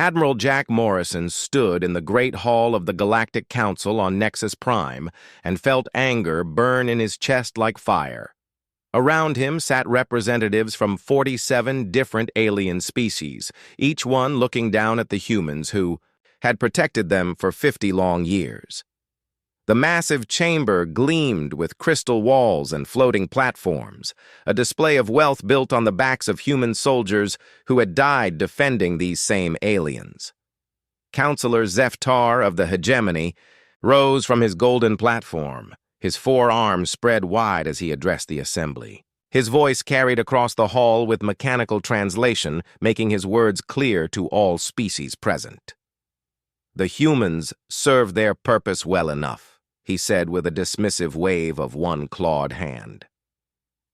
Admiral Jack Morrison stood in the Great Hall of the Galactic Council on Nexus Prime and felt anger burn in his chest like fire. Around him sat representatives from 47 different alien species, each one looking down at the humans who had protected them for 50 long years. The massive chamber gleamed with crystal walls and floating platforms, a display of wealth built on the backs of human soldiers who had died defending these same aliens. Counselor Zeftar of the Hegemony rose from his golden platform, his four arms spread wide as he addressed the assembly. His voice carried across the hall with mechanical translation, making his words clear to all species present. "The humans serve their purpose well enough," he said with a dismissive wave of one clawed hand.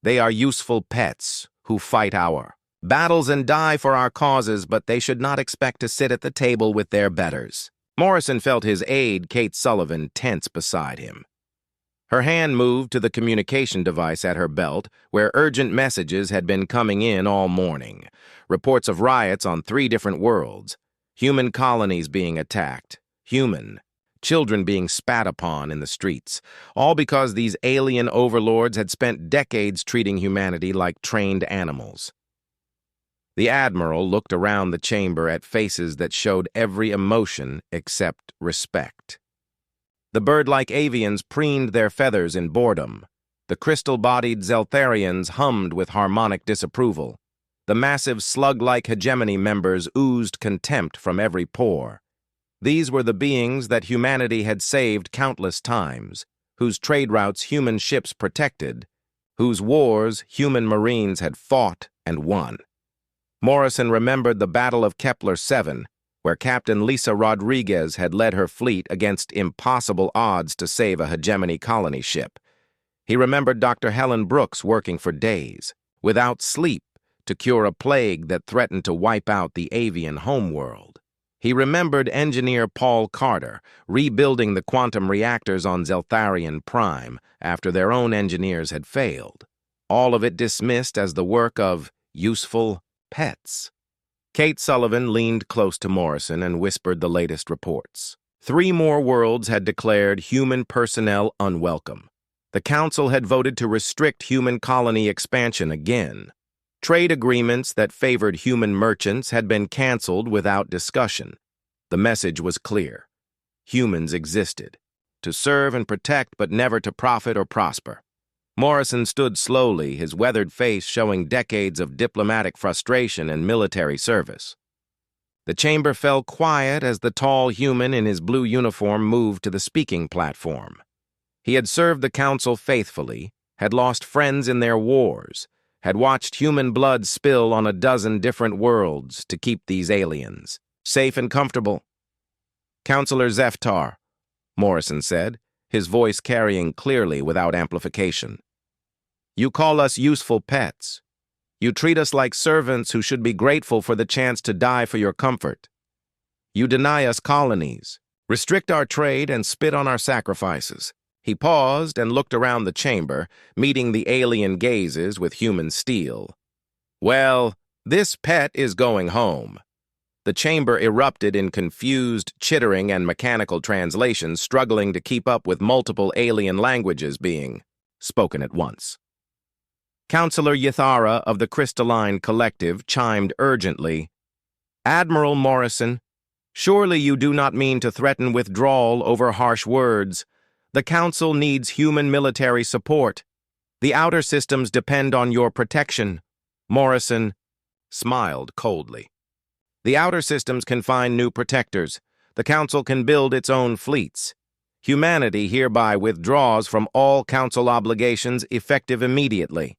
"They are useful pets who fight our battles and die for our causes, but they should not expect to sit at the table with their betters." Morrison felt his aide, Kate Sullivan, tense beside him. Her hand moved to the communication device at her belt, where urgent messages had been coming in all morning. Reports of riots on 3 different worlds, human colonies being attacked, children being spat upon in the streets, all because these alien overlords had spent decades treating humanity like trained animals. The Admiral looked around the chamber at faces that showed every emotion except respect. The bird-like avians preened their feathers in boredom. The crystal-bodied Zeltharians hummed with harmonic disapproval. The massive slug-like hegemony members oozed contempt from every pore. These were the beings that humanity had saved countless times, whose trade routes human ships protected, whose wars human marines had fought and won. Morrison remembered the Battle of Kepler 7, where Captain Lisa Rodriguez had led her fleet against impossible odds to save a hegemony colony ship. He remembered Dr. Helen Brooks working for days, without sleep, to cure a plague that threatened to wipe out the avian homeworld. He remembered engineer Paul Carter rebuilding the quantum reactors on Zeltharian Prime after their own engineers had failed, all of it dismissed as the work of useful pets. Kate Sullivan leaned close to Morrison and whispered the latest reports. 3 more worlds had declared human personnel unwelcome. The Council had voted to restrict human colony expansion again. Trade agreements that favored human merchants had been canceled without discussion. The message was clear. Humans existed, to serve and protect but never to profit or prosper. Morrison stood slowly, his weathered face showing decades of diplomatic frustration and military service. The chamber fell quiet as the tall human in his blue uniform moved to the speaking platform. He had served the Council faithfully, had lost friends in their wars, had watched human blood spill on a dozen different worlds to keep these aliens safe and comfortable. "Counselor Zeftar," Morrison said, his voice carrying clearly without amplification. "You call us useful pets. You treat us like servants who should be grateful for the chance to die for your comfort. You deny us colonies, restrict our trade, and spit on our sacrifices." He paused and looked around the chamber, meeting the alien gazes with human steel. "Well, this pet is going home." The chamber erupted in confused chittering and mechanical translations, struggling to keep up with multiple alien languages being spoken at once. Counselor Ythara of the Crystalline Collective chimed urgently. "Admiral Morrison, surely you do not mean to threaten withdrawal over harsh words. The Council needs human military support. The outer systems depend on your protection." Morrison smiled coldly. "The outer systems can find new protectors. The Council can build its own fleets. Humanity hereby withdraws from all Council obligations effective immediately."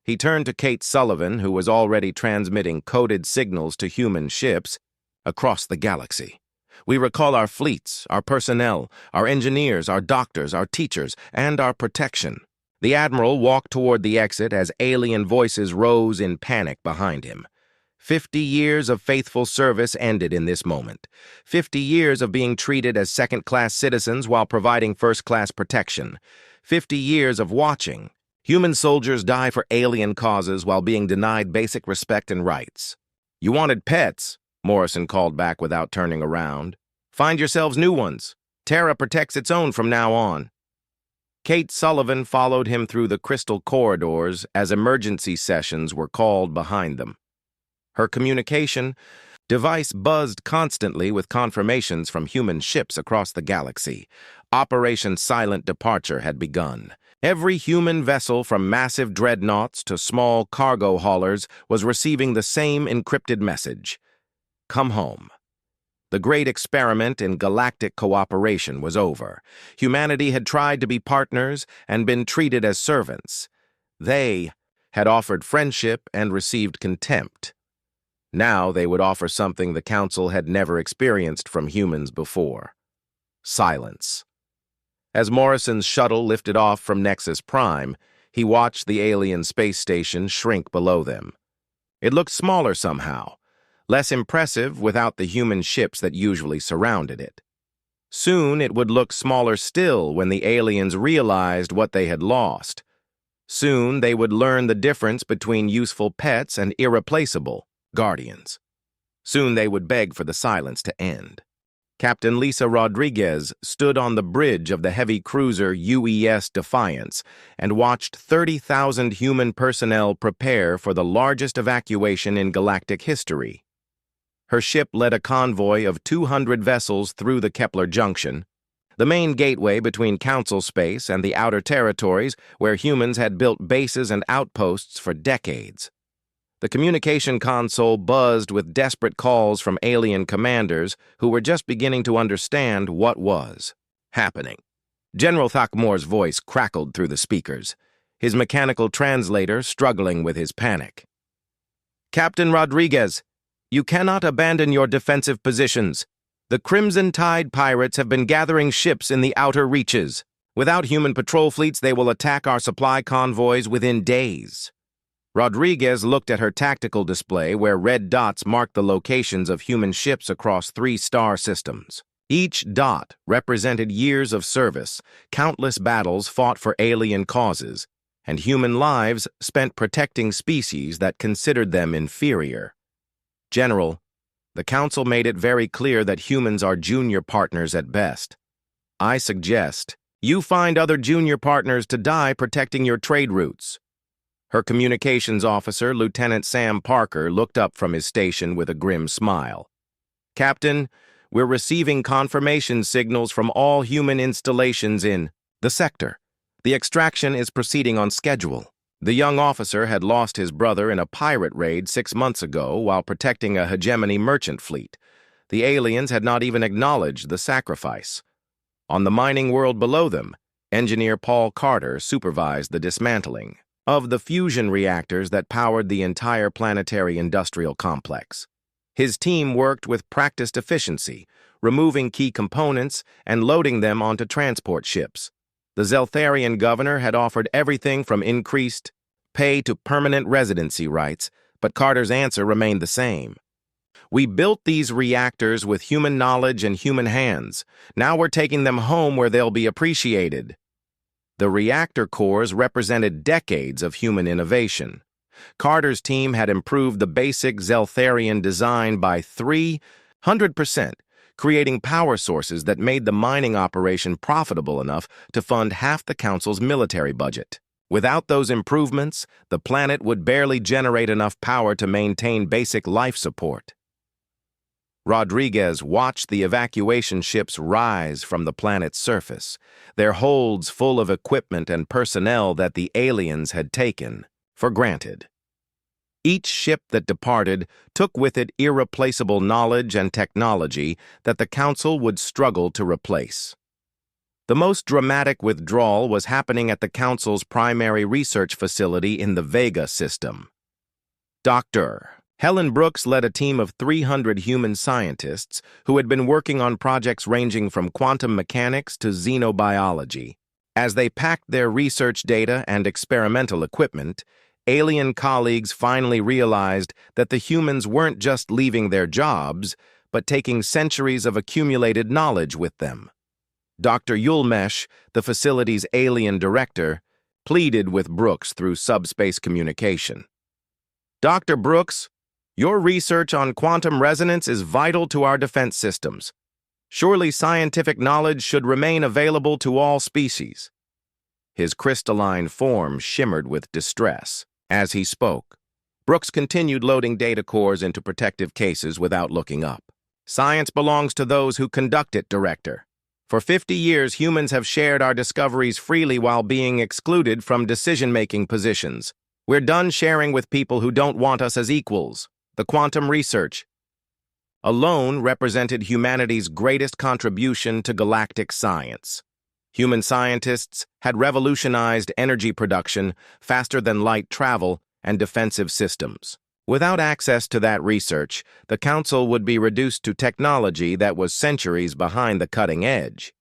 He turned to Kate Sullivan, who was already transmitting coded signals to human ships across the galaxy. "We recall our fleets, our personnel, our engineers, our doctors, our teachers, and our protection." The Admiral walked toward the exit as alien voices rose in panic behind him. 50 years of faithful service ended in this moment. 50 years of being treated as second-class citizens while providing first-class protection. 50 years of watching human soldiers die for alien causes while being denied basic respect and rights. "You wanted pets," Morrison called back without turning around. "Find yourselves new ones. Terra protects its own from now on." Kate Sullivan followed him through the crystal corridors as emergency sessions were called behind them. Her communication device buzzed constantly with confirmations from human ships across the galaxy. Operation Silent Departure had begun. Every human vessel from massive dreadnoughts to small cargo haulers was receiving the same encrypted message: "Come home." The great experiment in galactic cooperation was over. Humanity had tried to be partners and been treated as servants. They had offered friendship and received contempt. Now they would offer something the Council had never experienced from humans before: silence. As Morrison's shuttle lifted off from Nexus Prime, he watched the alien space station shrink below them. It looked smaller somehow, less impressive without the human ships that usually surrounded it. Soon it would look smaller still when the aliens realized what they had lost. Soon they would learn the difference between useful pets and irreplaceable guardians. Soon they would beg for the silence to end. Captain Lisa Rodriguez stood on the bridge of the heavy cruiser UES Defiance and watched 30,000 human personnel prepare for the largest evacuation in galactic history. Her ship led a convoy of 200 vessels through the Kepler Junction, the main gateway between Council space and the outer territories where humans had built bases and outposts for decades. The communication console buzzed with desperate calls from alien commanders who were just beginning to understand what was happening. General Thakmore's voice crackled through the speakers, his mechanical translator struggling with his panic. "Captain Rodriguez, you cannot abandon your defensive positions. The Crimson Tide pirates have been gathering ships in the outer reaches. Without human patrol fleets, they will attack our supply convoys within days." Rodriguez looked at her tactical display where red dots marked the locations of human ships across 3 star systems. Each dot represented years of service, countless battles fought for alien causes, and human lives spent protecting species that considered them inferior. "General, the Council made it very clear that humans are junior partners at best. I suggest you find other junior partners to die protecting your trade routes." Her communications officer, Lieutenant Sam Parker, looked up from his station with a grim smile. "Captain, we're receiving confirmation signals from all human installations in the sector. The extraction is proceeding on schedule." The young officer had lost his brother in a pirate raid 6 months ago while protecting a hegemony merchant fleet. The aliens had not even acknowledged the sacrifice. On the mining world below them, Engineer Paul Carter supervised the dismantling of the fusion reactors that powered the entire planetary industrial complex. His team worked with practiced efficiency, removing key components and loading them onto transport ships. The Zeltharian governor had offered everything from increased pay to permanent residency rights, but Carter's answer remained the same. "We built these reactors with human knowledge and human hands. Now we're taking them home where they'll be appreciated." The reactor cores represented decades of human innovation. Carter's team had improved the basic Zeltharian design by 300%, creating power sources that made the mining operation profitable enough to fund half the Council's military budget. Without those improvements, the planet would barely generate enough power to maintain basic life support. Rodriguez watched the evacuation ships rise from the planet's surface, their holds full of equipment and personnel that the aliens had taken for granted. Each ship that departed took with it irreplaceable knowledge and technology that the Council would struggle to replace. The most dramatic withdrawal was happening at the Council's primary research facility in the Vega system. Dr. Helen Brooks led a team of 300 human scientists who had been working on projects ranging from quantum mechanics to xenobiology. As they packed their research data and experimental equipment, alien colleagues finally realized that the humans weren't just leaving their jobs, but taking centuries of accumulated knowledge with them. Dr. Yulmesh, the facility's alien director, pleaded with Brooks through subspace communication. "Dr. Brooks, Your research on quantum resonance is vital to our defense systems. Surely scientific knowledge should remain available to all species." His crystalline form shimmered with distress. As he spoke, Brooks continued loading data cores into protective cases without looking up. "Science belongs to those who conduct it, Director. For 50 years, humans have shared our discoveries freely while being excluded from decision-making positions. We're done sharing with people who don't want us as equals. The quantum research alone represented humanity's greatest contribution to galactic science. Human scientists had revolutionized energy production, faster-than-light travel, and defensive systems. Without access to that research, the Council would be reduced to technology that was centuries behind the cutting edge."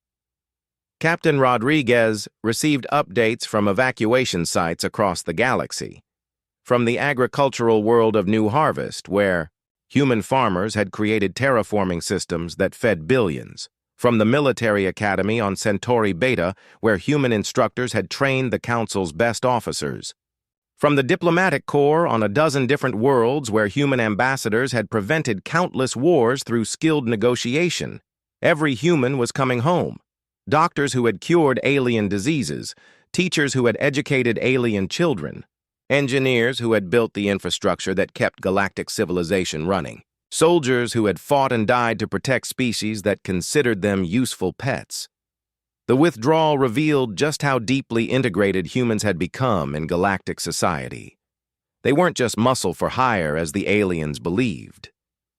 Captain Rodriguez received updates from evacuation sites across the galaxy. From the agricultural world of New Harvest, where human farmers had created terraforming systems that fed billions. From the military academy on Centauri Beta, where human instructors had trained the Council's best officers. From the diplomatic corps on a dozen different worlds where human ambassadors had prevented countless wars through skilled negotiation. Every human was coming home. Doctors who had cured alien diseases, teachers who had educated alien children, engineers who had built the infrastructure that kept galactic civilization running, soldiers who had fought and died to protect species that considered them useful pets. The withdrawal revealed just how deeply integrated humans had become in galactic society. They weren't just muscle for hire as the aliens believed.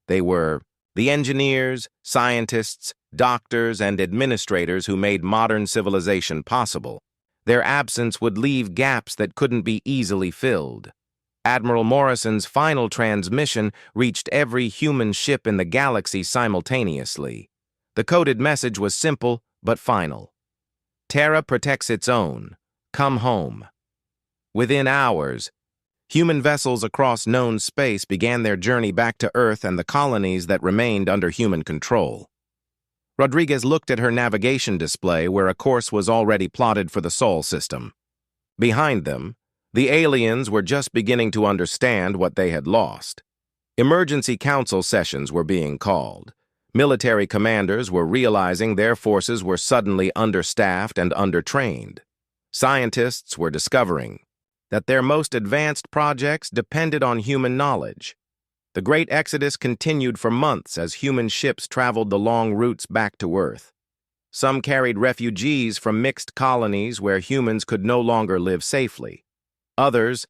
They were the engineers, scientists, doctors, and administrators who made modern civilization possible. Their absence would leave gaps that couldn't be easily filled. Admiral Morrison's final transmission reached every human ship in the galaxy simultaneously. The coded message was simple but final. "Terra protects its own. Come home." Within hours, human vessels across known space began their journey back to Earth and the colonies that remained under human control. Rodriguez looked at her navigation display where a course was already plotted for the Sol system. Behind them, the aliens were just beginning to understand what they had lost. Emergency council sessions were being called. Military commanders were realizing their forces were suddenly understaffed and undertrained. Scientists were discovering that their most advanced projects depended on human knowledge. The Great Exodus continued for months as human ships traveled the long routes back to Earth. Some carried refugees from mixed colonies where humans could no longer live safely. Others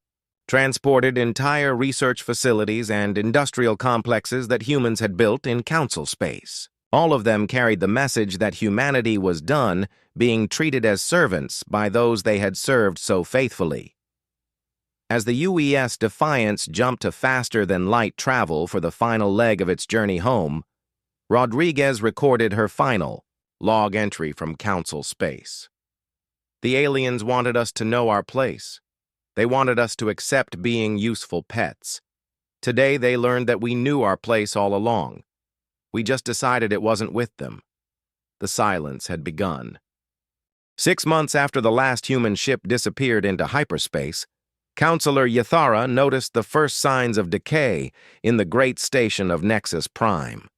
transported entire research facilities and industrial complexes that humans had built in council space. All of them carried the message that humanity was done being treated as servants by those they had served so faithfully. As the UES Defiance jumped to faster-than-light travel for the final leg of its journey home, Rodriguez recorded her final log entry from council space. "The aliens wanted us to know our place. They wanted us to accept being useful pets. Today they learned that we knew our place all along. We just decided it wasn't with them." The silence had begun. 6 months after the last human ship disappeared into hyperspace, Counselor Yathara noticed the first signs of decay in the great station of Nexus Prime.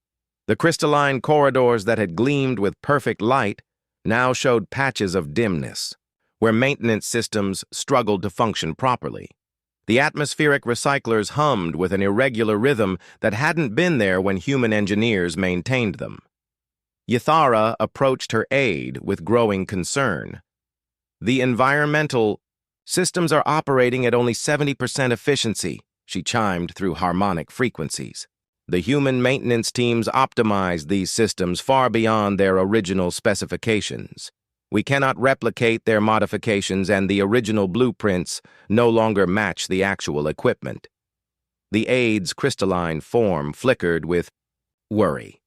The crystalline corridors that had gleamed with perfect light now showed patches of dimness, where maintenance systems struggled to function properly. The atmospheric recyclers hummed with an irregular rhythm that hadn't been there when human engineers maintained them. Yathara approached her aide with growing concern. "The environmental systems are operating at only 70% efficiency," she chimed through harmonic frequencies. "The human maintenance teams optimized these systems far beyond their original specifications. We cannot replicate their modifications, and the original blueprints no longer match the actual equipment." The aide's crystalline form flickered with worry.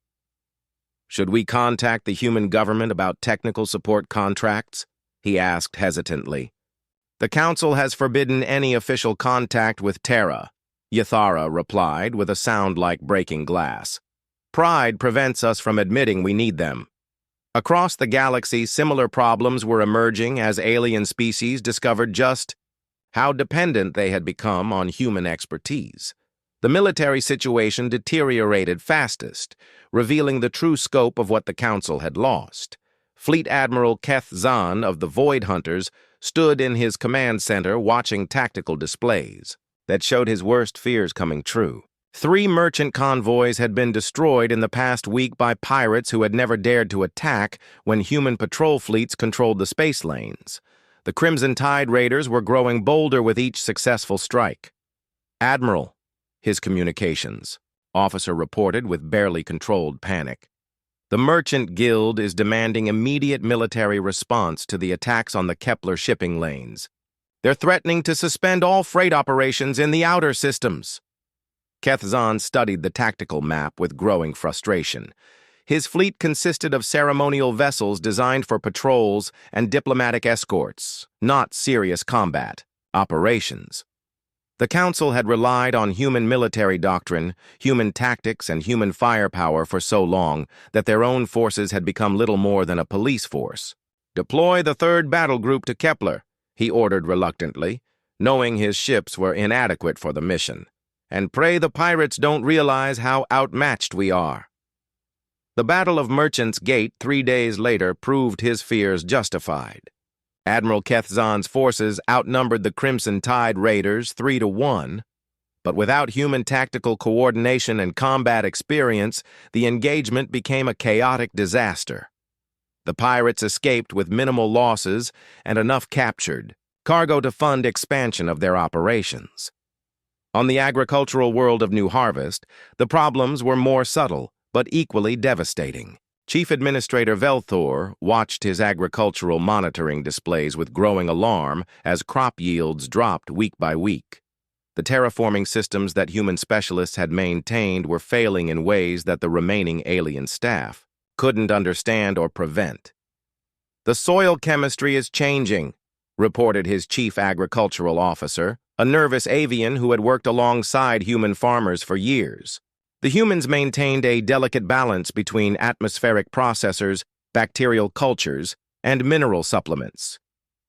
"Should we contact the human government about technical support contracts?" he asked hesitantly. "The Council has forbidden any official contact with Terra," Yathara replied with a sound like breaking glass. "Pride prevents us from admitting we need them." Across the galaxy, similar problems were emerging as alien species discovered just how dependent they had become on human expertise. The military situation deteriorated fastest, revealing the true scope of what the Council had lost. Fleet Admiral Keth Zahn of the Void Hunters stood in his command center watching tactical displays that showed his worst fears coming true. 3 merchant convoys had been destroyed in the past week by pirates who had never dared to attack when human patrol fleets controlled the space lanes. The Crimson Tide Raiders were growing bolder with each successful strike. "Admiral," his communications officer reported with barely controlled panic. "The Merchant Guild is demanding immediate military response to the attacks on the Kepler shipping lanes. They're threatening to suspend all freight operations in the outer systems." Keth Zahn studied the tactical map with growing frustration. His fleet consisted of ceremonial vessels designed for patrols and diplomatic escorts, not serious combat operations. The Council had relied on human military doctrine, human tactics, and human firepower for so long that their own forces had become little more than a police force. "Deploy the 3rd Battle Group to Kepler," he ordered reluctantly, knowing his ships were inadequate for the mission. "And pray the pirates don't realize how outmatched we are." The Battle of Merchant's Gate 3 days later proved his fears justified. Admiral Keth Zahn's forces outnumbered the Crimson Tide Raiders 3-1, but without human tactical coordination and combat experience, the engagement became a chaotic disaster. The pirates escaped with minimal losses and enough captured cargo to fund expansion of their operations. On the agricultural world of New Harvest, the problems were more subtle, but equally devastating. Chief Administrator Velthor watched his agricultural monitoring displays with growing alarm as crop yields dropped week by week. The terraforming systems that human specialists had maintained were failing in ways that the remaining alien staff couldn't understand or prevent. "The soil chemistry is changing," reported his chief agricultural officer, a nervous avian who had worked alongside human farmers for years. The humans maintained a delicate balance between atmospheric processors, bacterial cultures, and mineral supplements.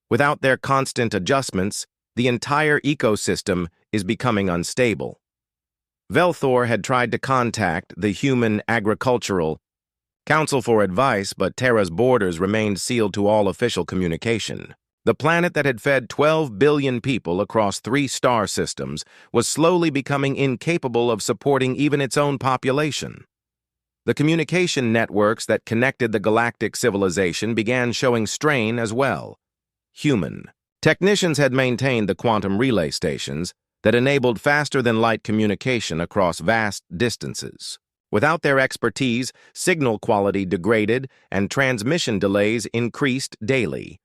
Without their constant adjustments, the entire ecosystem is becoming unstable. Velthor had tried to contact the Human Agricultural Council for advice, but Terra's borders remained sealed to all official communication. The planet that had fed 12 billion people across 3 star systems was slowly becoming incapable of supporting even its own population. The communication networks that connected the galactic civilization began showing strain as well. Human technicians had maintained the quantum relay stations that enabled faster-than-light communication across vast distances. Without their expertise, signal quality degraded and transmission delays increased daily.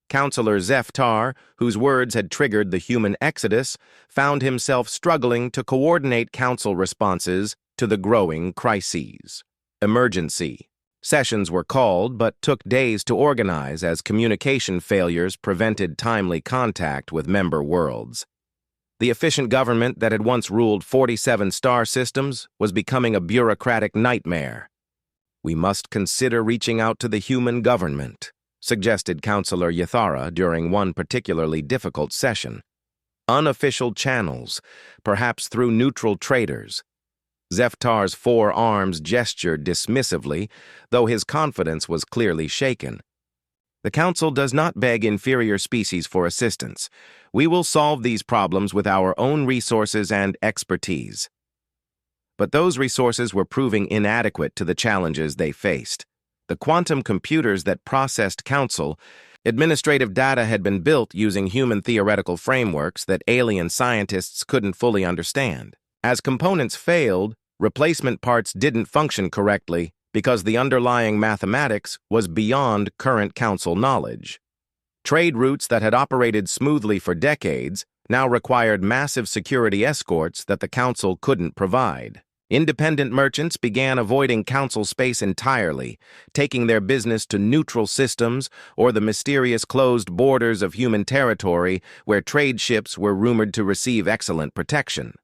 Counselor Zeftar, whose words had triggered the human exodus, found himself struggling to coordinate council responses to the growing crises. Emergency sessions were called, but took days to organize as communication failures prevented timely contact with member worlds. The efficient government that had once ruled 47 star systems was becoming a bureaucratic nightmare. "We must consider reaching out to the human government," suggested Counselor Yathara during one particularly difficult session. "Unofficial channels, perhaps through neutral traders." Zeftar's 4 arms gestured dismissively, though his confidence was clearly shaken. "The Council does not beg inferior species for assistance. We will solve these problems with our own resources and expertise." But those resources were proving inadequate to the challenges they faced. The quantum computers that processed Council administrative data had been built using human theoretical frameworks that alien scientists couldn't fully understand. As components failed, replacement parts didn't function correctly because the underlying mathematics was beyond current Council knowledge. Trade routes that had operated smoothly for decades now required massive security escorts that the Council couldn't provide. Independent merchants began avoiding Council space entirely, taking their business to neutral systems or the mysterious closed borders of human territory where trade ships were rumored to receive excellent protection.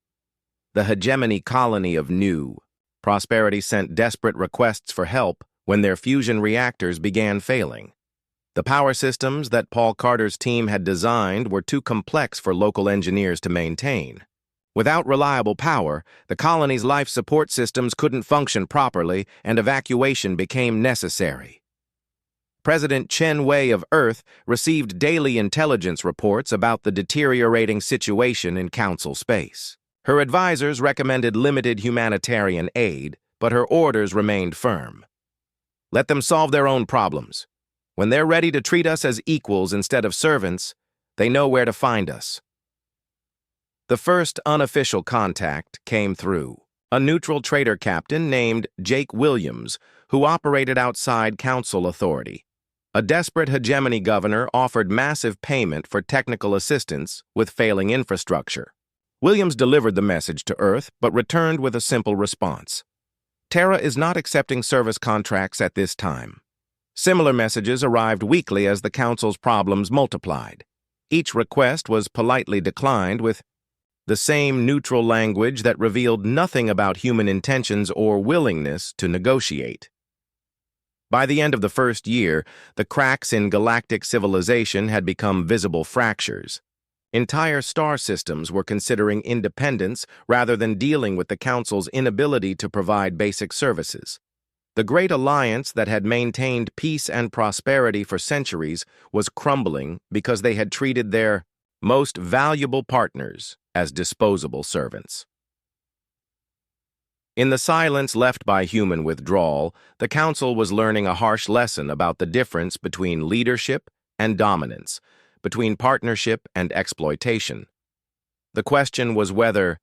The hegemony colony of New Prosperity sent desperate requests for help when their fusion reactors began failing. The power systems that Paul Carter's team had designed were too complex for local engineers to maintain. Without reliable power, the colony's life support systems couldn't function properly and evacuation became necessary. President Chen Wei of Earth received daily intelligence reports about the deteriorating situation in Council space. Her advisors recommended limited humanitarian aid, but her orders remained firm. Let them solve their own problems. When they're ready to treat us as equals instead of servants, they know where to find us. The first unofficial contact came through a neutral trader captain named Jake Williams, who operated outside Council authority. A desperate hegemony governor offered massive payment for technical assistance with failing infrastructure. Williams delivered the message to Earth, but returned with a simple response. Terra is not accepting service contracts at this time. Similar messages arrived weekly as the Council's problems multiplied. Each request was politely declined with the same neutral language that revealed nothing about human intentions or willingness to negotiate. By the end of the first year, the cracks in galactic civilization had become visible fractures. Entire star systems were considering independence rather than dealing with the Council's inability to provide basic services. The Great Alliance that had maintained peace and prosperity for centuries was crumbling because they had treated their most valuable partners as disposable servants. In the silence left by human withdrawal, the Council was learning a harsh lesson about the difference between leadership and dominance, between partnership and exploitation. The question was whether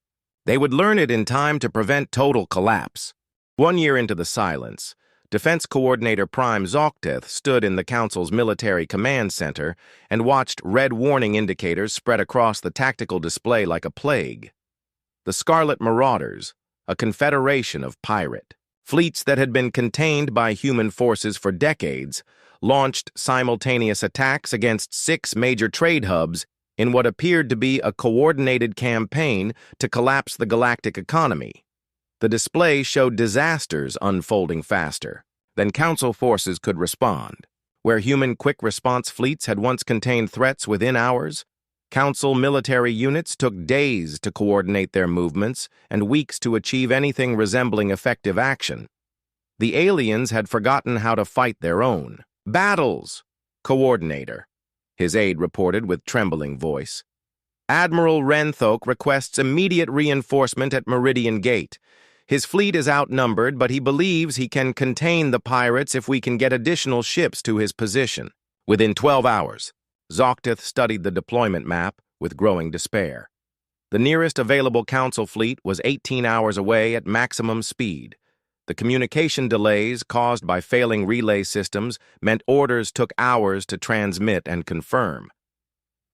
they would learn it in time to prevent total collapse. 1 year into the silence, Defense Coordinator Prime Zocteth stood in the Council's military command center and watched red warning indicators spread across the tactical display like a plague. The Scarlet Marauders, a confederation of pirate fleets that had been contained by human forces for decades, launched simultaneous attacks against 6 major trade hubs in what appeared to be a coordinated campaign to collapse the galactic economy. The display showed disasters unfolding faster than Council forces could respond. Where human quick-response fleets had once contained threats within hours, Council military units took days to coordinate their movements and weeks to achieve anything resembling effective action. The aliens had forgotten how to fight their own battles. Coordinator, his aide reported with trembling voice. Admiral Renthok requests immediate reinforcement at Meridian Gate. His fleet is outnumbered, but he believes he can contain the pirates if we can get additional ships to his position. Within 12 hours, Zocteth studied the deployment map with growing despair. The nearest available Council fleet was 18 hours away at maximum speed. The communication delays caused by failing relay systems meant orders took hours to transmit and confirm.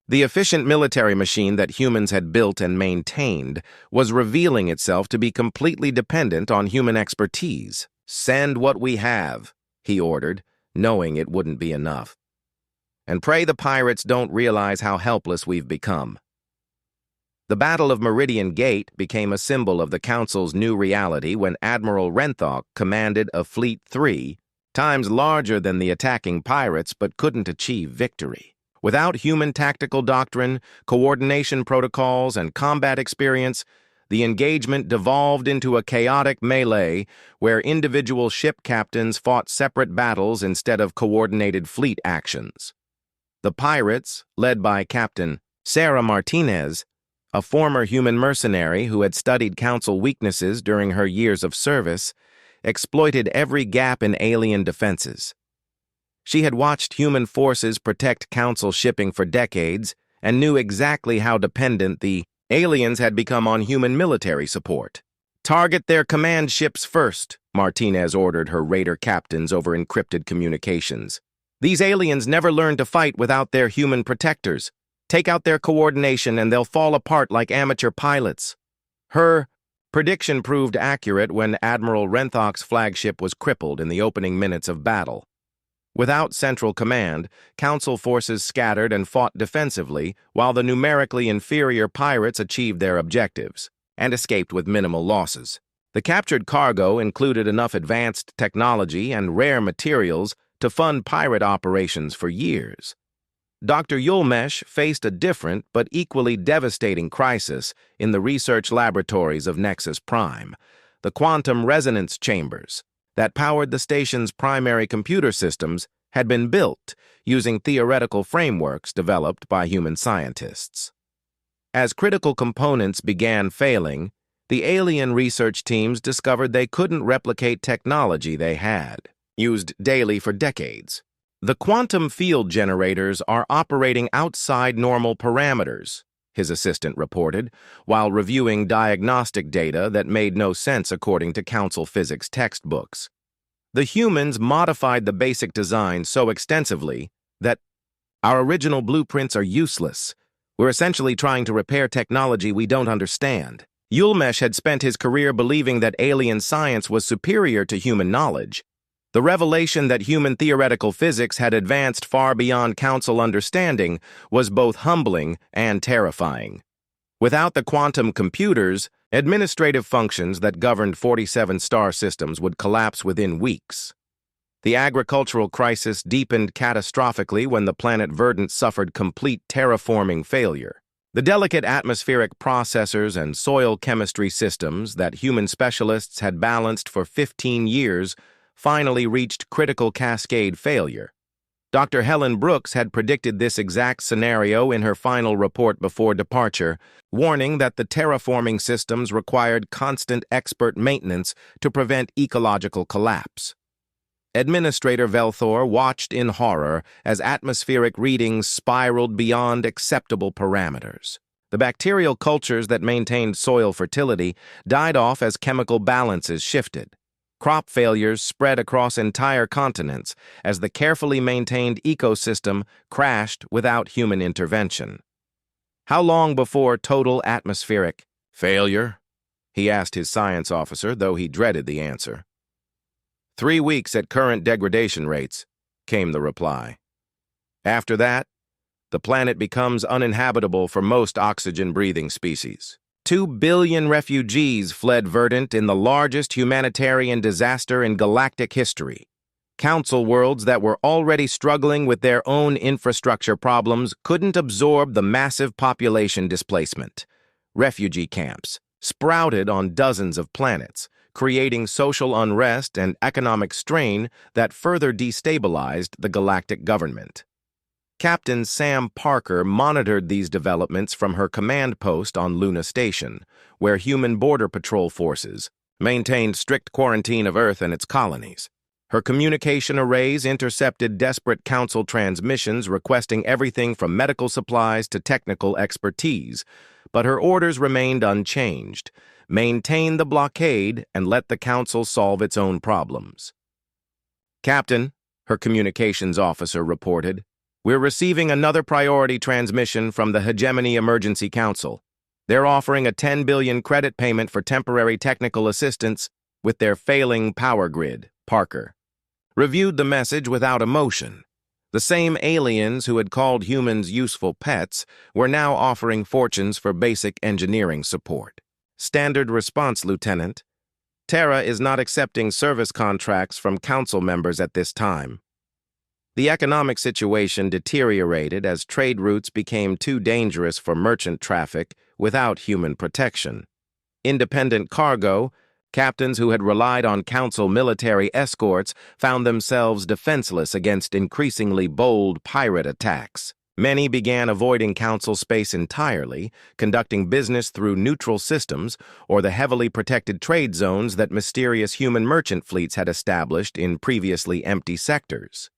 The efficient military machine that humans had built and maintained was revealing itself to be completely dependent on human expertise. "Send what we have," he ordered, knowing it wouldn't be enough. "And pray the pirates don't realize how helpless we've become." The Battle of Meridian Gate became a symbol of the Council's new reality when Admiral Renthok commanded a fleet 3 times larger than the attacking pirates but couldn't achieve victory. Without human tactical doctrine, coordination protocols, and combat experience, the engagement devolved into a chaotic melee where individual ship captains fought separate battles instead of coordinated fleet actions. The pirates, led by Captain Sarah Martinez, a former human mercenary who had studied Council weaknesses during her years of service, exploited every gap in alien defenses. She had watched human forces protect Council shipping for decades and knew exactly how dependent the aliens had become on human military support. "Target their command ships first," Martinez ordered her raider captains over encrypted communications. "These aliens never learned to fight without their human protectors. Take out their coordination and they'll fall apart like amateur pilots." Her prediction proved accurate when Admiral Renthok's flagship was crippled in the opening minutes of battle. Without central command, Council forces scattered and fought defensively, while the numerically inferior pirates achieved their objectives and escaped with minimal losses. The captured cargo included enough advanced technology and rare materials to fund pirate operations for years. Dr. Yulmesh faced a different but equally devastating crisis in the research laboratories of Nexus Prime, the quantum resonance chambers that powered the station's primary computer systems had been built using theoretical frameworks developed by human scientists. As critical components began failing, the alien research teams discovered they couldn't replicate technology they had used daily for decades. The quantum field generators are operating outside normal parameters, his assistant reported, while reviewing diagnostic data that made no sense according to Council physics textbooks. The humans modified the basic design so extensively that our original blueprints are useless. We're essentially trying to repair technology we don't understand. Yulmesh had spent his career believing that alien science was superior to human knowledge. The revelation that human theoretical physics had advanced far beyond Council understanding was both humbling and terrifying. Without the quantum computers, administrative functions that governed 47 star systems would collapse within weeks. The agricultural crisis deepened catastrophically when the planet Verdant suffered complete terraforming failure. The delicate atmospheric processors and soil chemistry systems that human specialists had balanced for 15 years finally reached critical cascade failure. Dr. Helen Brooks had predicted this exact scenario in her final report before departure, warning that the terraforming systems required constant expert maintenance to prevent ecological collapse. Administrator Velthor watched in horror as atmospheric readings spiraled beyond acceptable parameters. The bacterial cultures that maintained soil fertility died off as chemical balances shifted. Crop failures spread across entire continents as the carefully maintained ecosystem crashed without human intervention. How long before total atmospheric failure? He asked his science officer, though he dreaded the answer. 3 weeks at current degradation rates, came the reply. After that, the planet becomes uninhabitable for most oxygen-breathing species. 2 billion refugees fled Verdant in the largest humanitarian disaster in galactic history. Council worlds that were already struggling with their own infrastructure problems couldn't absorb the massive population displacement. Refugee camps sprouted on dozens of planets, creating social unrest and economic strain that further destabilized the galactic government. Captain Sam Parker monitored these developments from her command post on Luna Station, where human border patrol forces maintained strict quarantine of Earth and its colonies. Her communication arrays intercepted desperate Council transmissions requesting everything from medical supplies to technical expertise, but her orders remained unchanged: maintain the blockade and let the Council solve its own problems. Captain, her communications officer reported, we're receiving another priority transmission from the Hegemony Emergency Council. They're offering a 10 billion credit payment for temporary technical assistance with their failing power grid. Parker reviewed the message without emotion. The same aliens who had called humans useful pets were now offering fortunes for basic engineering support. Standard response, Lieutenant. Terra is not accepting service contracts from Council members at this time. The economic situation deteriorated as trade routes became too dangerous for merchant traffic without human protection. Independent cargo, captains who had relied on Council military escorts found themselves defenseless against increasingly bold pirate attacks. Many began avoiding Council space entirely, conducting business through neutral systems or the heavily protected trade zones that mysterious human merchant fleets had established in previously empty sectors.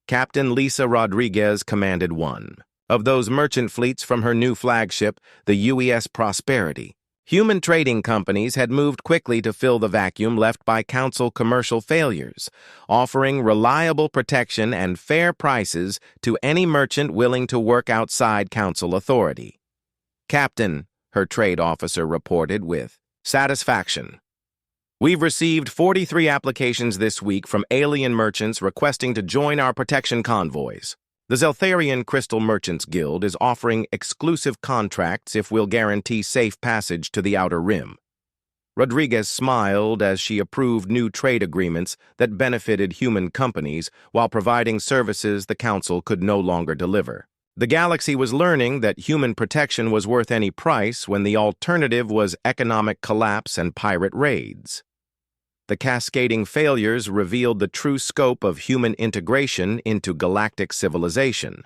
Captain Lisa Rodriguez commanded one of those merchant fleets from her new flagship, the UES Prosperity. Human trading companies had moved quickly to fill the vacuum left by Council commercial failures, offering reliable protection and fair prices to any merchant willing to work outside Council authority. Captain, her trade officer reported with satisfaction. We've received 43 applications this week from alien merchants requesting to join our protection convoys. The Zeltharian Crystal Merchants Guild is offering exclusive contracts if we'll guarantee safe passage to the Outer Rim. Rodriguez smiled as she approved new trade agreements that benefited human companies while providing services the Council could no longer deliver. The galaxy was learning that human protection was worth any price when the alternative was economic collapse and pirate raids. The cascading failures revealed the true scope of human integration into galactic civilization.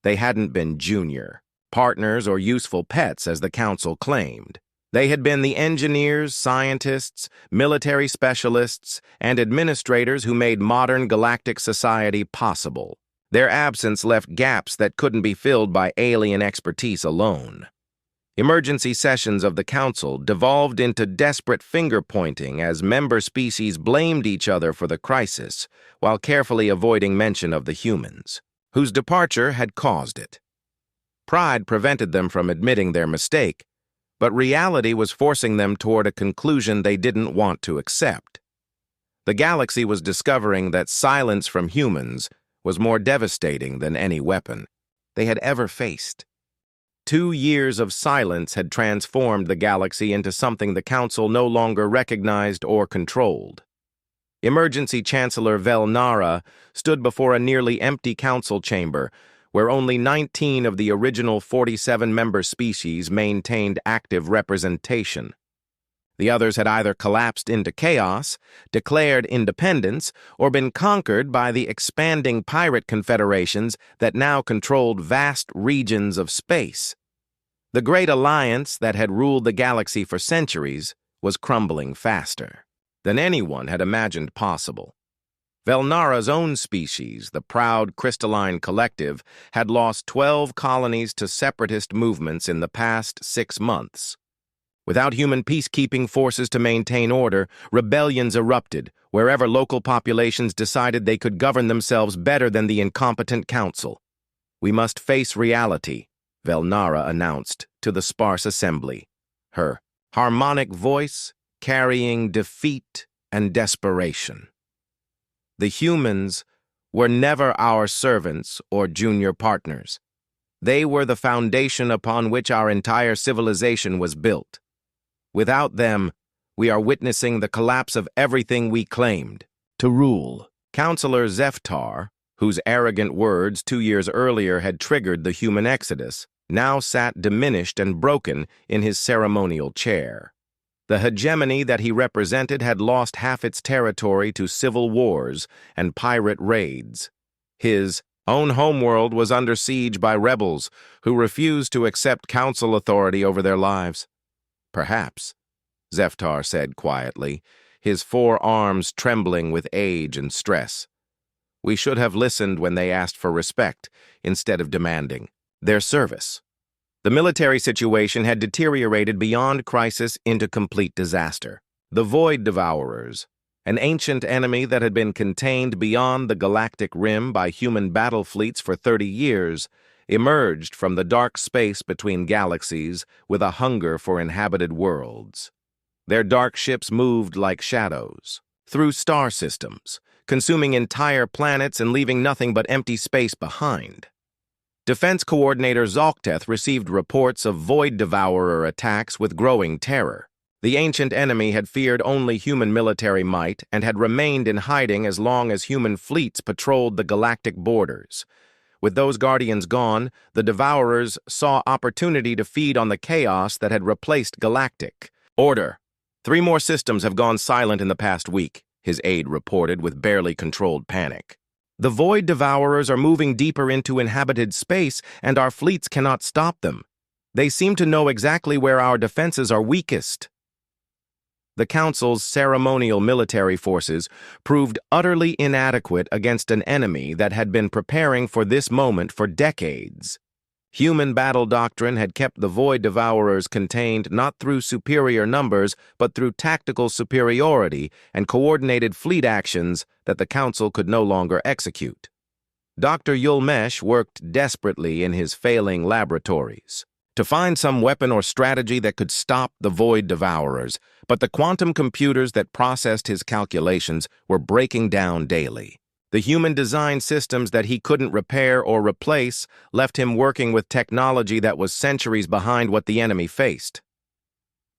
They hadn't been junior partners or useful pets, as the Council claimed. They had been the engineers, scientists, military specialists, and administrators who made modern galactic society possible. Their absence left gaps that couldn't be filled by alien expertise alone. Emergency sessions of the Council devolved into desperate finger-pointing as member species blamed each other for the crisis, while carefully avoiding mention of the humans, whose departure had caused it. Pride prevented them from admitting their mistake, but reality was forcing them toward a conclusion they didn't want to accept. The galaxy was discovering that silence from humans was more devastating than any weapon they had ever faced. 2 years of silence had transformed the galaxy into something the Council no longer recognized or controlled. Emergency Chancellor Velnara stood before a nearly empty council chamber, where only 19 of the original 47 member species maintained active representation. The others had either collapsed into chaos, declared independence, or been conquered by the expanding pirate confederations that now controlled vast regions of space. The Great Alliance that had ruled the galaxy for centuries was crumbling faster than anyone had imagined possible. Velnara's own species, the proud crystalline collective, had lost 12 colonies to separatist movements in the past 6 months. Without human peacekeeping forces to maintain order, rebellions erupted wherever local populations decided they could govern themselves better than the incompetent council. "We must face reality," Velnara announced to the sparse assembly, her harmonic voice carrying defeat and desperation. The humans were never our servants or junior partners. They were the foundation upon which our entire civilization was built. Without them, we are witnessing the collapse of everything we claimed to rule. Councillor Zeftar, whose arrogant words 2 years earlier had triggered the human exodus, now sat diminished and broken in his ceremonial chair. The hegemony that he represented had lost half its territory to civil wars and pirate raids. His own homeworld was under siege by rebels who refused to accept council authority over their lives. "Perhaps," Zeftar said quietly, his 4 arms trembling with age and stress. "We should have listened when they asked for respect instead of demanding their service." The military situation had deteriorated beyond crisis into complete disaster. The Void Devourers, an ancient enemy that had been contained beyond the galactic rim by human battle fleets for 30 years, emerged from the dark space between galaxies with a hunger for inhabited worlds. Their dark ships moved like shadows through star systems, consuming entire planets and leaving nothing but empty space behind. Defense Coordinator Zalkteth received reports of Void Devourer attacks with growing terror. The ancient enemy had feared only human military might and had remained in hiding as long as human fleets patrolled the galactic borders. With those guardians gone, the Devourers saw opportunity to feed on the chaos that had replaced Galactic. "Order! 3 more systems have gone silent in the past week," his aide reported with barely controlled panic. "The Void Devourers are moving deeper into inhabited space, and our fleets cannot stop them. They seem to know exactly where our defenses are weakest." The Council's ceremonial military forces proved utterly inadequate against an enemy that had been preparing for this moment for decades. Human battle doctrine had kept the Void Devourers contained not through superior numbers, but through tactical superiority and coordinated fleet actions that the Council could no longer execute. Dr. Yulmesh worked desperately in his failing laboratories to find some weapon or strategy that could stop the Void Devourers, but the quantum computers that processed his calculations were breaking down daily. The human-designed systems that he couldn't repair or replace left him working with technology that was centuries behind what the enemy faced.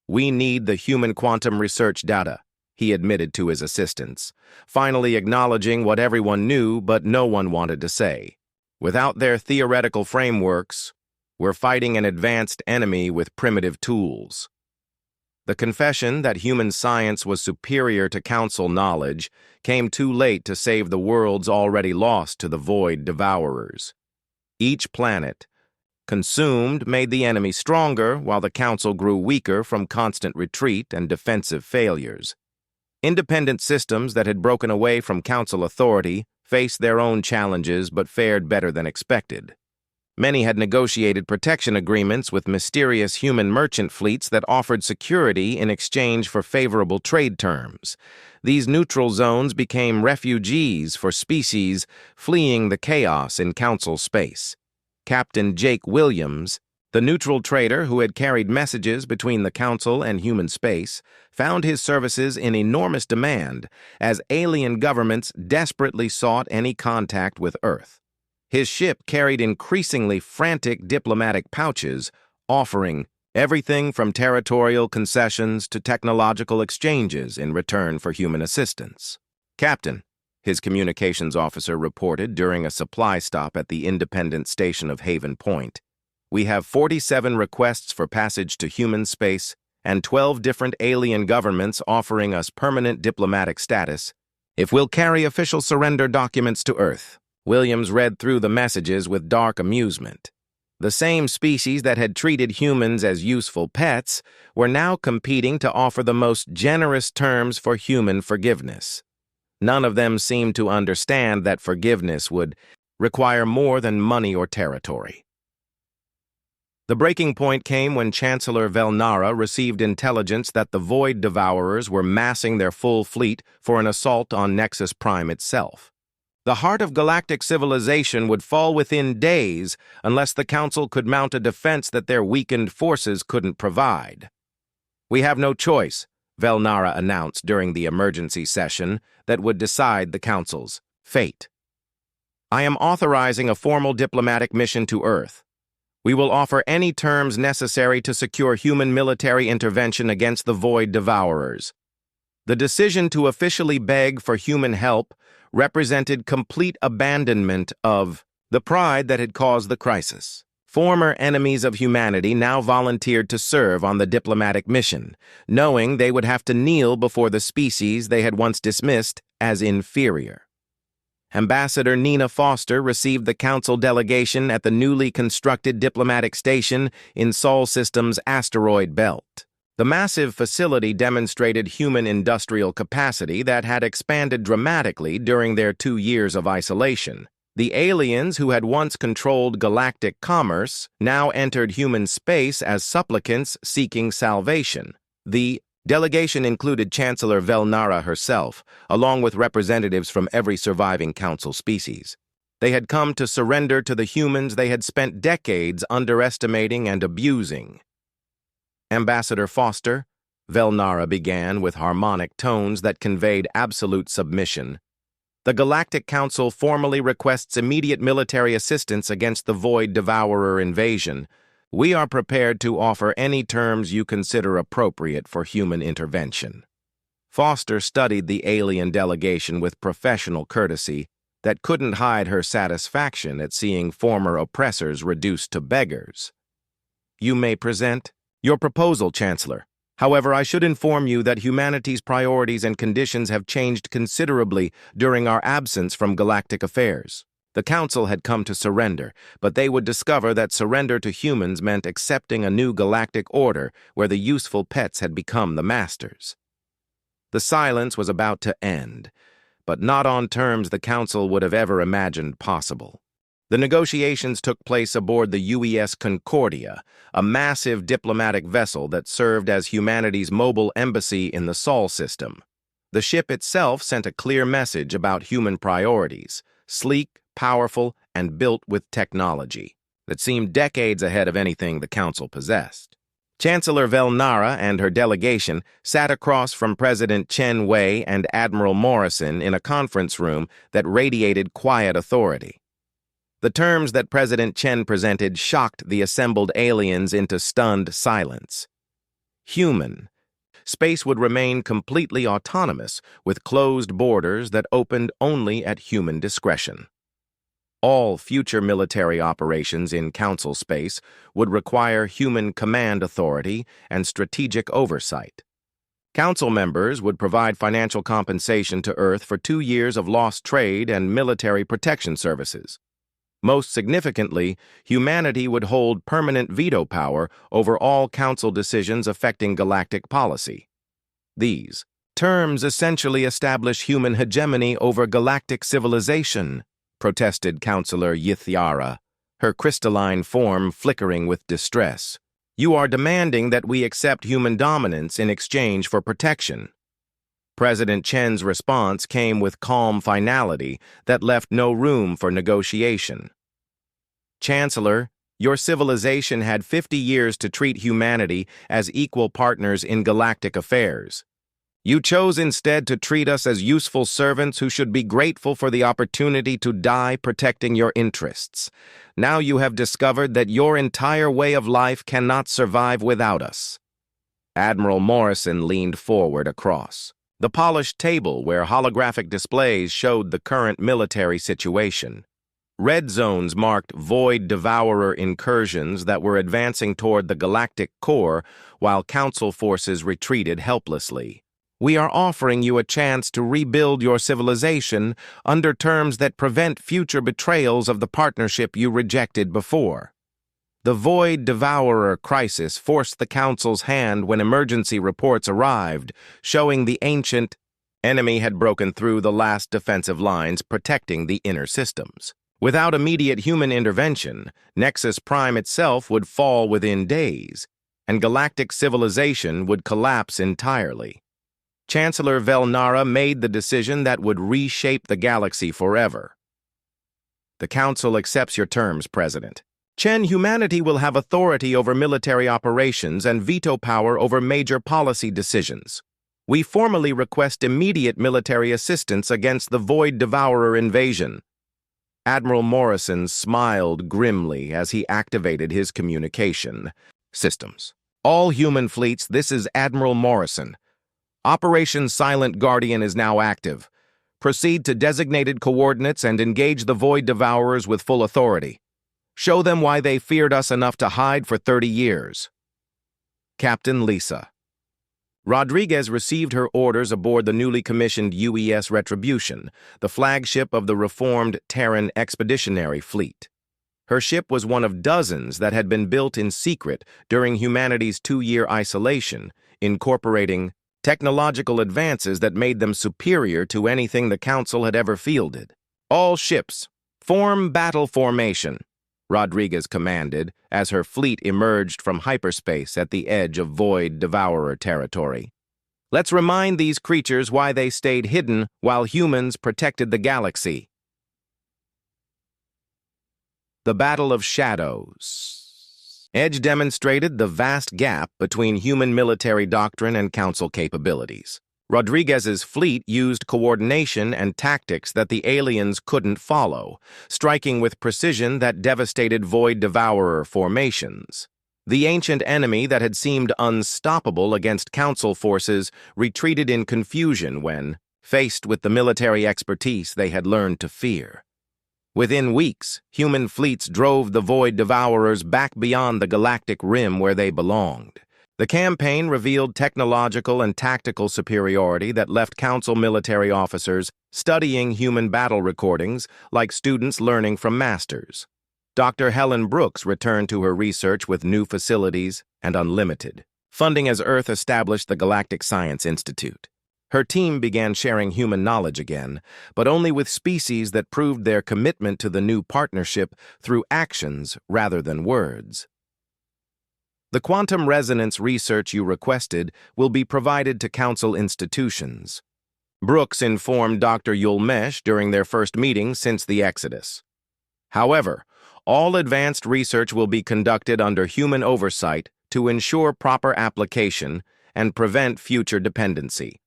"We need the human quantum research data," he admitted to his assistants, finally acknowledging what everyone knew but no one wanted to say. Without their theoretical frameworks, we're fighting an advanced enemy with primitive tools. The confession that human science was superior to council knowledge came too late to save the worlds already lost to the void devourers. Each planet, consumed, made the enemy stronger, while the council grew weaker from constant retreat and defensive failures. Independent systems that had broken away from council authority faced their own challenges but fared better than expected. Many had negotiated protection agreements with mysterious human merchant fleets that offered security in exchange for favorable trade terms. These neutral zones became refugees for species fleeing the chaos in council space. Captain Jake Williams, the neutral trader who had carried messages between the council and human space, found his services in enormous demand as alien governments desperately sought any contact with Earth. His ship carried increasingly frantic diplomatic pouches, offering everything from territorial concessions to technological exchanges in return for human assistance. "Captain," his communications officer reported during a supply stop at the independent station of Haven Point, "we have 47 requests for passage to human space and 12 different alien governments offering us permanent diplomatic status if we'll carry official surrender documents to Earth." Williams read through the messages with dark amusement. The same species that had treated humans as useful pets were now competing to offer the most generous terms for human forgiveness. None of them seemed to understand that forgiveness would require more than money or territory. The breaking point came when Chancellor Velnara received intelligence that the Void Devourers were massing their full fleet for an assault on Nexus Prime itself. The heart of galactic civilization would fall within days unless the Council could mount a defense that their weakened forces couldn't provide. "We have no choice," Velnara announced during the emergency session that would decide the Council's fate. "I am authorizing a formal diplomatic mission to Earth. We will offer any terms necessary to secure human military intervention against the Void Devourers." The decision to officially beg for human help represented complete abandonment of the pride that had caused the crisis. Former enemies of humanity now volunteered to serve on the diplomatic mission, knowing they would have to kneel before the species they had once dismissed as inferior. Ambassador Nina Foster received the Council delegation at the newly constructed diplomatic station in Sol System's asteroid belt. The massive facility demonstrated human industrial capacity that had expanded dramatically during their 2 years of isolation. The aliens who had once controlled galactic commerce now entered human space as supplicants seeking salvation. The delegation included Chancellor Velnara herself, along with representatives from every surviving Council species. They had come to surrender to the humans they had spent decades underestimating and abusing. "Ambassador Foster," Velnara began with harmonic tones that conveyed absolute submission, "the Galactic Council formally requests immediate military assistance against the Void Devourer invasion. We are prepared to offer any terms you consider appropriate for human intervention." Foster studied the alien delegation with professional courtesy that couldn't hide her satisfaction at seeing former oppressors reduced to beggars. "You may present your proposal, Chancellor. However, I should inform you that humanity's priorities and conditions have changed considerably during our absence from galactic affairs. The Council had come to surrender, but they would discover that surrender to humans meant accepting a new galactic order where the useful pets had become the masters." The silence was about to end, but not on terms the Council would have ever imagined possible. The negotiations took place aboard the UES Concordia, a massive diplomatic vessel that served as humanity's mobile embassy in the Sol system. The ship itself sent a clear message about human priorities, sleek, powerful, and built with technology that seemed decades ahead of anything the Council possessed. Chancellor Velnara and her delegation sat across from President Chen Wei and Admiral Morrison in a conference room that radiated quiet authority. The terms that President Chen presented shocked the assembled aliens into stunned silence. Human. Space would remain completely autonomous, with closed borders that opened only at human discretion. All future military operations in Council space would require human command authority and strategic oversight. Council members would provide financial compensation to Earth for 2 years of lost trade and military protection services. Most significantly, humanity would hold permanent veto power over all Council decisions affecting galactic policy. These terms essentially establish human hegemony over galactic civilization, protested Councillor Yithiara, her crystalline form flickering with distress. You are demanding that we accept human dominance in exchange for protection. President Chen's response came with calm finality that left no room for negotiation. Chancellor, your civilization had 50 years to treat humanity as equal partners in galactic affairs. You chose instead to treat us as useful servants who should be grateful for the opportunity to die protecting your interests. Now you have discovered that your entire way of life cannot survive without us. Admiral Morrison leaned forward across the polished table where holographic displays showed the current military situation. Red zones marked void devourer incursions that were advancing toward the galactic core while Council forces retreated helplessly. We are offering you a chance to rebuild your civilization under terms that prevent future betrayals of the partnership you rejected before. The Void Devourer crisis forced the Council's hand when emergency reports arrived, showing the ancient enemy had broken through the last defensive lines protecting the inner systems. Without immediate human intervention, Nexus Prime itself would fall within days, and galactic civilization would collapse entirely. Chancellor Velnara made the decision that would reshape the galaxy forever. The Council accepts your terms, President. Chen, humanity will have authority over military operations and veto power over major policy decisions. We formally request immediate military assistance against the Void Devourer invasion. Admiral Morrison smiled grimly as he activated his communication systems. All human fleets, this is Admiral Morrison. Operation Silent Guardian is now active. Proceed to designated coordinates and engage the Void Devourers with full authority. Show them why they feared us enough to hide for 30 years. Captain Lisa. Rodriguez received her orders aboard the newly commissioned UES Retribution, the flagship of the reformed Terran Expeditionary Fleet. Her ship was one of dozens that had been built in secret during humanity's 2-year isolation, incorporating technological advances that made them superior to anything the Council had ever fielded. All ships, form battle formation, Rodriguez commanded as her fleet emerged from hyperspace at the edge of Void Devourer territory. Let's remind these creatures why they stayed hidden while humans protected the galaxy. The Battle of Shadows. Edge demonstrated the vast gap between human military doctrine and Council capabilities. Rodriguez's fleet used coordination and tactics that the aliens couldn't follow, striking with precision that devastated Void Devourer formations. The ancient enemy that had seemed unstoppable against Council forces retreated in confusion when, faced with the military expertise they had learned to fear. Within weeks, human fleets drove the Void Devourers back beyond the galactic rim where they belonged. The campaign revealed technological and tactical superiority that left Council military officers studying human battle recordings like students learning from masters. Dr. Helen Brooks returned to her research with new facilities and unlimited funding as Earth established the Galactic Science Institute. Her team began sharing human knowledge again, but only with species that proved their commitment to the new partnership through actions rather than words. The quantum resonance research you requested will be provided to Council institutions. Brooks informed Dr. Yulmesh during their first meeting since the Exodus. However, all advanced research will be conducted under human oversight to ensure proper application and prevent future dependency.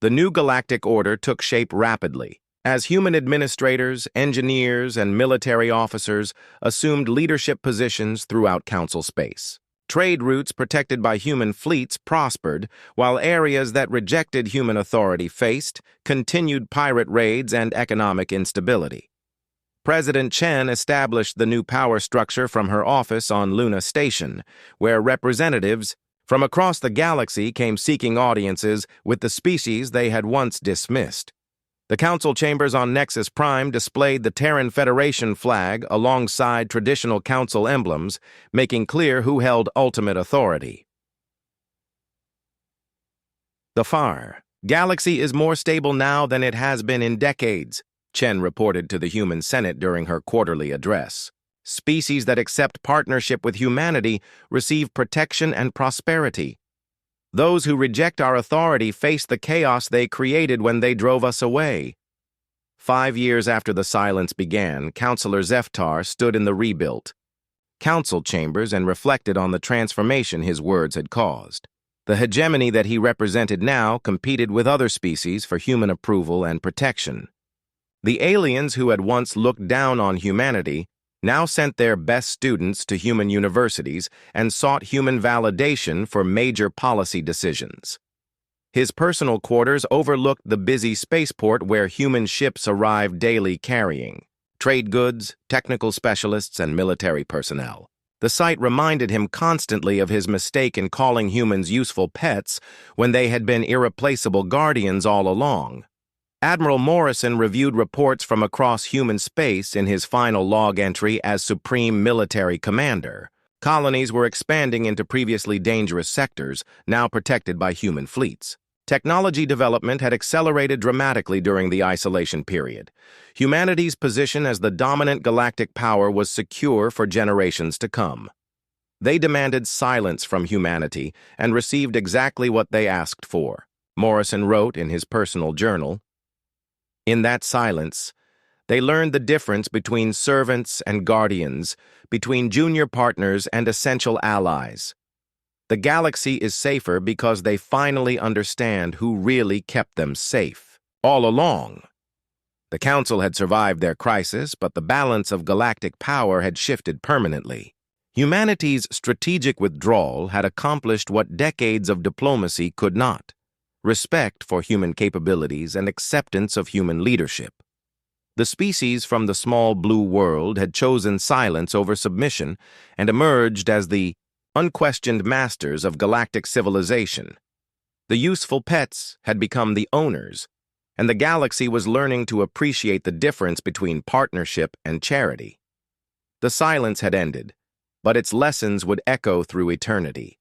The new galactic order took shape rapidly, as human administrators, engineers, and military officers assumed leadership positions throughout Council space. Trade routes protected by human fleets prospered, while areas that rejected human authority faced continued pirate raids and economic instability. President Chen established the new power structure from her office on Luna Station, where representatives from across the galaxy came seeking audiences with the species they had once dismissed. The council chambers on Nexus Prime displayed the Terran Federation flag alongside traditional council emblems, making clear who held ultimate authority. The FAR. Galaxy is more stable now than it has been in decades, Chen reported to the Human Senate during her quarterly address. Species that accept partnership with humanity receive protection and prosperity. Those who reject our authority face the chaos they created when they drove us away. 5 years after the silence began, Councillor Zeftar stood in the rebuilt council chambers and reflected on the transformation his words had caused. The hegemony that he represented now competed with other species for human approval and protection. The aliens who had once looked down on humanity now sent their best students to human universities and sought human validation for major policy decisions. His personal quarters overlooked the busy spaceport where human ships arrived daily carrying trade goods, technical specialists, and military personnel. The sight reminded him constantly of his mistake in calling humans useful pets when they had been irreplaceable guardians all along. Admiral Morrison reviewed reports from across human space in his final log entry as Supreme Military Commander. Colonies were expanding into previously dangerous sectors, now protected by human fleets. Technology development had accelerated dramatically during the isolation period. Humanity's position as the dominant galactic power was secure for generations to come. They demanded silence from humanity and received exactly what they asked for. Morrison wrote in his personal journal, "In that silence, they learned the difference between servants and guardians, between junior partners and essential allies. The galaxy is safer because they finally understand who really kept them safe. All along." The Council had survived their crisis, but the balance of galactic power had shifted permanently. Humanity's strategic withdrawal had accomplished what decades of diplomacy could not: respect for human capabilities and acceptance of human leadership. The species from the small blue world had chosen silence over submission and emerged as the unquestioned masters of galactic civilization. The useful pets had become the owners, and the galaxy was learning to appreciate the difference between partnership and charity. The silence had ended, but its lessons would echo through eternity.